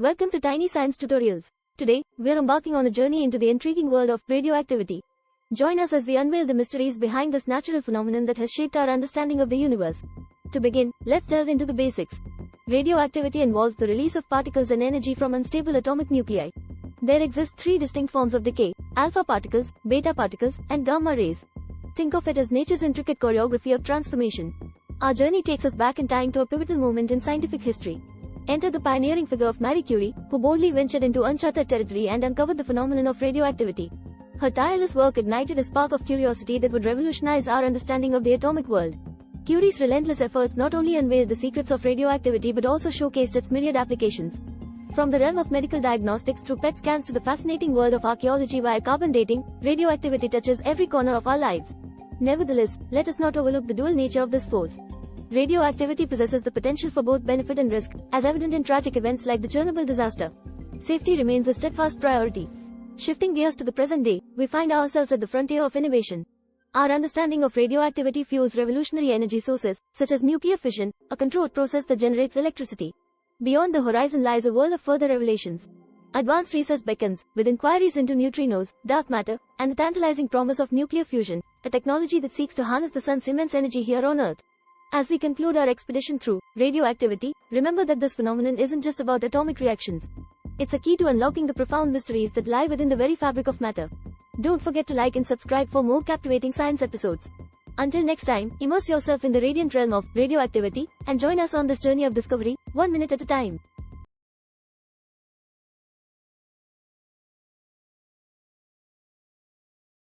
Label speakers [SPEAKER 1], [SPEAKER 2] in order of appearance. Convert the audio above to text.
[SPEAKER 1] Welcome to Tiny Science Tutorials. Today, we're embarking on a journey into the intriguing world of radioactivity. Join us as we unveil the mysteries behind this natural phenomenon that has shaped our understanding of the universe. To begin, let's delve into the basics. Radioactivity involves the release of particles and energy from unstable atomic nuclei. There exist three distinct forms of decay: alpha particles, beta particles, and gamma rays. Think of it as nature's intricate choreography of transformation. Our journey takes us back in time to a pivotal moment in scientific history. Enter the pioneering figure of Marie Curie, who boldly ventured into uncharted territory and uncovered the phenomenon of radioactivity. Her tireless work ignited a spark of curiosity that would revolutionize our understanding of the atomic world. Curie's relentless efforts not only unveiled the secrets of radioactivity but also showcased its myriad applications. From the realm of medical diagnostics through PET scans to the fascinating world of archaeology via carbon dating, radioactivity touches every corner of our lives. Nevertheless, let us not overlook the dual nature of this force. Radioactivity possesses the potential for both benefit and risk, as evident in tragic events like the Chernobyl disaster. Safety remains a steadfast priority. Shifting gears to the present day, we find ourselves at the frontier of innovation. Our understanding of radioactivity fuels revolutionary energy sources, such as nuclear fission, a controlled process that generates electricity. Beyond the horizon lies a world of further revelations. Advanced research beckons, with inquiries into neutrinos, dark matter, and the tantalizing promise of nuclear fusion, a technology that seeks to harness the sun's immense energy here on Earth. As we conclude our expedition through radioactivity, remember that this phenomenon isn't just about atomic reactions. It's a key to unlocking the profound mysteries that lie within the very fabric of matter. Don't forget to like and subscribe for more captivating science episodes. Until next time, immerse yourself in the radiant realm of radioactivity and join us on this journey of discovery, 1 minute at a time.